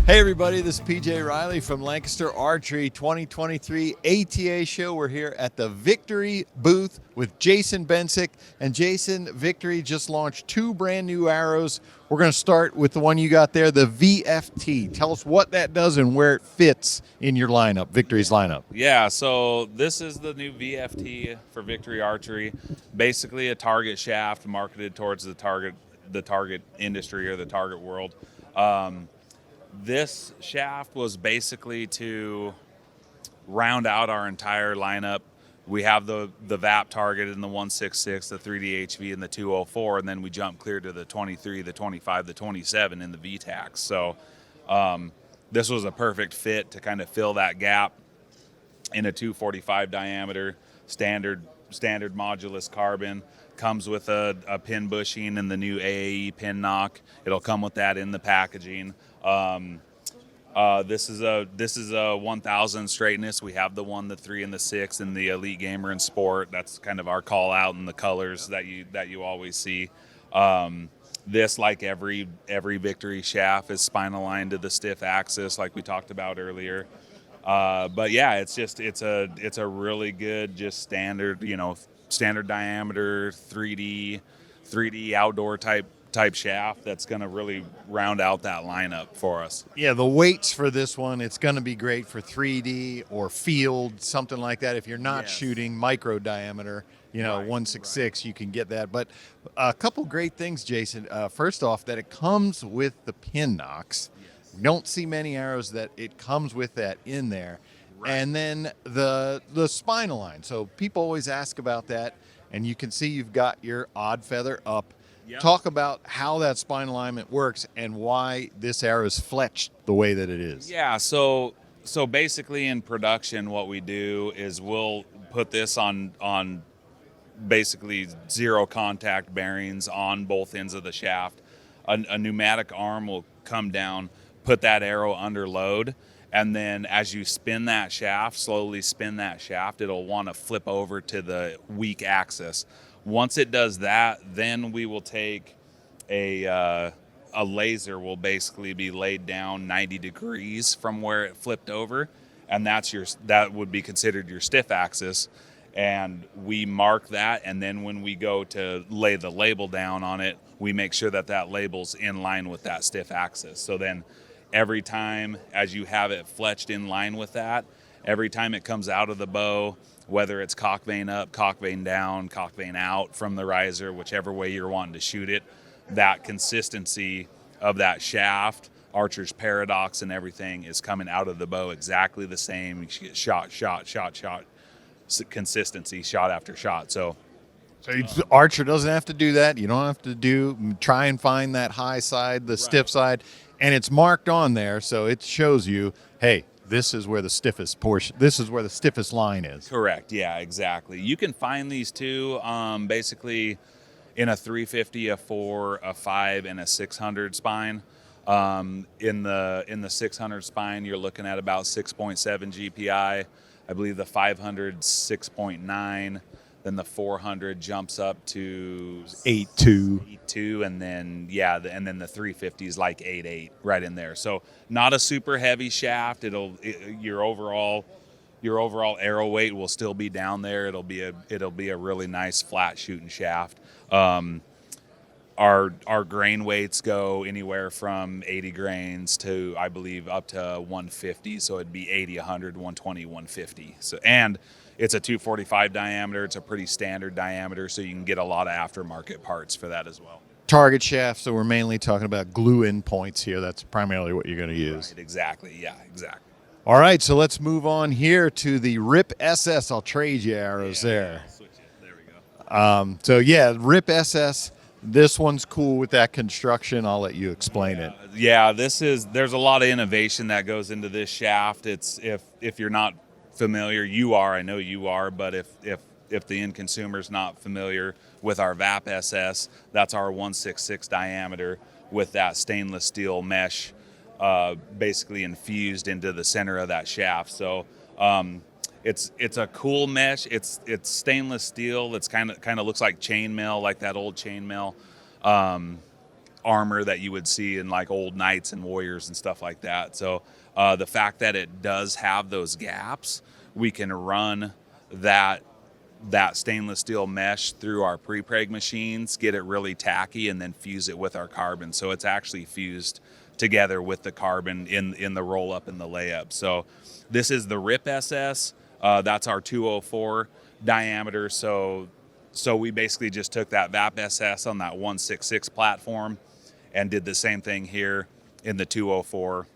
Hey everybody, this is PJ Riley from Lancaster Archery 2023 ATA show. We're here at the Victory booth with Jason Bensick. And Jason, Victory just launched two brand new arrows. We're going to start with the one you got there, the VFT. Tell us what that does and where it fits in your lineup, Victory's lineup. Yeah, so this is the new VFT for Victory Archery. Basically a target shaft marketed towards the target industry or the target world. This shaft was basically to round out our entire lineup. We have the VAP target in the 166, the 3D HV, and the 204, and then we jump clear to the 23, the 25, the 27 in the VTAX. So this was a perfect fit to kind of fill that gap in a 245 diameter, standard modulus carbon. Comes with a pin bushing and the new AAE pin knock. It'll come with that in the packaging. This is a 1000 straightness. We have the 1, the 3, and the 6 in the Elite Gamer and Sport. That's kind of our call out in the colors that you always see. This, like every Victory shaft, is spine aligned to the stiff axis, like we talked about earlier. But yeah, it's a really good, just standard diameter 3D outdoor type shaft that's going to really round out that lineup for us. Yeah, the weights for this one, it's going to be great for 3D or field, something like that. If you're not shooting micro diameter, 166, you can get that. But a couple great things, Jason. First off, that it comes with the pin knocks. Yes. Don't see many arrows that it comes with that in there. Right. And then the spine align. So people always ask about that, and you can see you've got your odd feather up. Yep. Talk about how that spine alignment works and why this arrow is fletched the way that it is. Yeah, so basically in production what we do is we'll put this on basically zero contact bearings on both ends of the shaft. A pneumatic arm will come down, put that arrow under load, and then as you slowly spin that shaft, it'll want to flip over to the weak axis. Once it does that, then we will take a laser will basically be laid down 90 degrees from where it flipped over, and that would be considered your stiff axis. And we mark that, and then when we go to lay the label down on it, we make sure that label's in line with that stiff axis. So then every time as you have it fletched in line with that, every time it comes out of the bow, whether it's cock vane up, cock vane down, cock vane out from the riser, whichever way you're wanting to shoot it, that consistency of that shaft, archer's paradox and everything is coming out of the bow exactly the same. You get shot, consistency, shot after shot. So archer doesn't have to do that. You don't have to try and find that high side, the stiff side, and it's marked on there, so it shows you, hey, this is where the stiffest portion, this is where the stiffest line is. Correct. Yeah, exactly. You can find these two basically in a 350, a 4, a 5, and a 600 spine. In the 600 spine, you're looking at about 6.7 GPI. I believe the 500 6.9. Then the 400 jumps up to 8.2, and then and then the 350 is like 8.8 right in there. So not a super heavy shaft. Your overall arrow weight will still be down there. It'll be a really nice flat shooting shaft. Our grain weights go anywhere from 80 grains to, I believe, up to 150. So it'd be 80, 100, 120, 150. So and it's a 245 diameter. It's a pretty standard diameter, so you can get a lot of aftermarket parts for that as well. Target shaft, so we're mainly talking about glue-in points here. That's primarily what you're going to use. Right, exactly. Yeah, exactly. All right, so let's move on here to the RIP SS. I'll trade you arrows there. I'll switch it. There we go. RIP SS. This one's cool with that construction. I'll let you explain it. Yeah, there's a lot of innovation that goes into this shaft. It's if you're not familiar, I know you are, but if the end consumer's not familiar with our VAP SS, that's our 166 diameter with that stainless steel mesh basically infused into the center of that shaft. So it's a cool mesh. It's stainless steel. It's kind of looks like chainmail, like that old chainmail. armor that you would see in like old knights and warriors and stuff like that. So the fact that it does have those gaps, we can run that stainless steel mesh through our pre-preg machines, get it really tacky, and then fuse it with our carbon. So it's actually fused together with the carbon in the roll up and the layup. So this is the RIP SS. That's our 204 diameter. So we basically just took that VAP SS on that 166 platform and did the same thing here in the 204.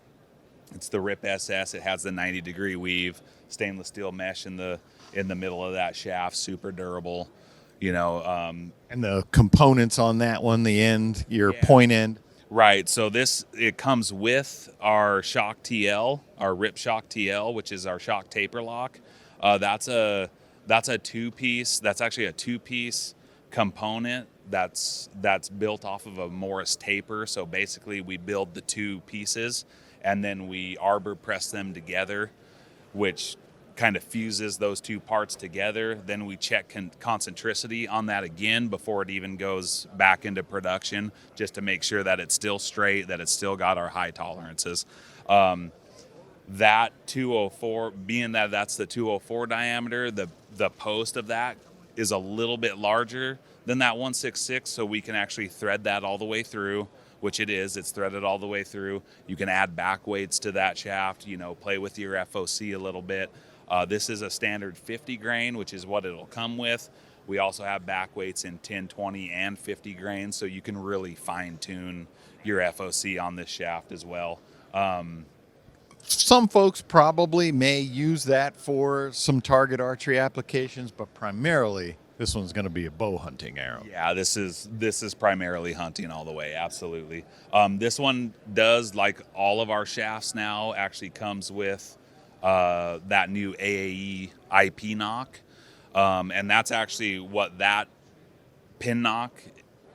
It's the RIP SS. It has the 90-degree weave, stainless steel mesh in the middle of that shaft, super durable, you know. And the components on that one, the end, your point end. Right. So it comes with our shock TL, our RIP shock TL, which is our shock taper lock. That's a two-piece. That's actually a two-piece component that's built off of a Morris taper. So basically, we build the two pieces and then we arbor press them together, which kind of fuses those two parts together. Then we check concentricity on that again before it even goes back into production, just to make sure that it's still straight, that it's still got our high tolerances. That 204, being that that's the 204 diameter, the post of that is a little bit larger than that 166, so we can actually thread that all the way through, which it is. It's threaded all the way through. You can add back weights to that shaft, play with your FOC a little bit. This is a standard 50 grain, which is what it'll come with. We also have back weights in 10, 20, and 50 grain, so you can really fine tune your FOC on this shaft as well. Some folks probably may use that for some target archery applications, but primarily this one's going to be a bow hunting arrow. Yeah, this is primarily hunting all the way, absolutely. This one does, like all of our shafts now, actually comes with that new AAE IP knock. And that's actually what that pin knock,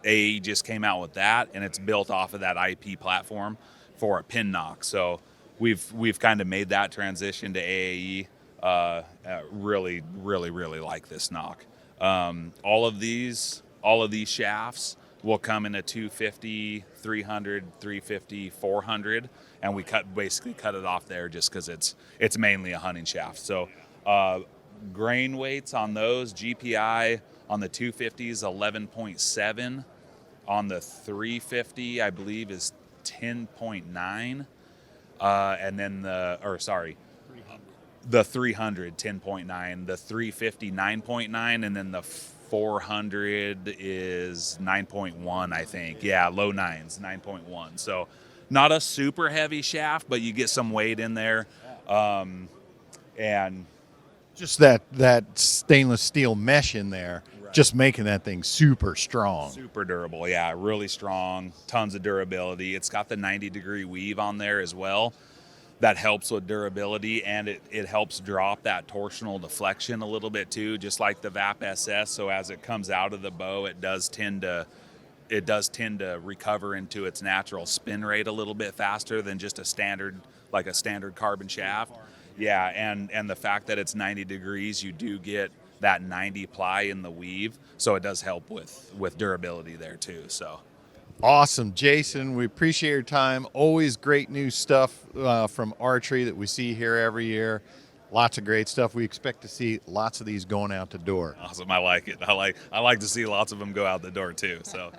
AAE just came out with that, and it's built off of that IP platform for a pin knock. So we've kind of made that transition to AAE. Really, really, really like this knock. All of these shafts will come in a 250, 300, 350, 400, and we basically cut it off there just because it's mainly a hunting shaft. So grain weights on those, GPI on the 250s 11.7, on the 350 I believe is 10.9, and then the 300 10.9, the 350 9.9, and then the 400 is 9.1, I think. Yeah, low nines, 9.1. So not a super heavy shaft, but you get some weight in there. And just that stainless steel mesh in there, right, just making that thing super strong. Super durable, yeah, really strong, tons of durability. It's got the 90-degree weave on there as well. That helps with durability, and it helps drop that torsional deflection a little bit too, just like the VAP SS. So as it comes out of the bow, it does tend to recover into its natural spin rate a little bit faster than just a standard carbon shaft. Yeah, and the fact that it's 90 degrees, you do get that 90 ply in the weave, so it does help with durability there too. So. Awesome, Jason. We appreciate your time. Always great new stuff from archery that we see here every year. Lots of great stuff. We expect to see lots of these going out the door. Awesome. I like it. I like to see lots of them go out the door too. So.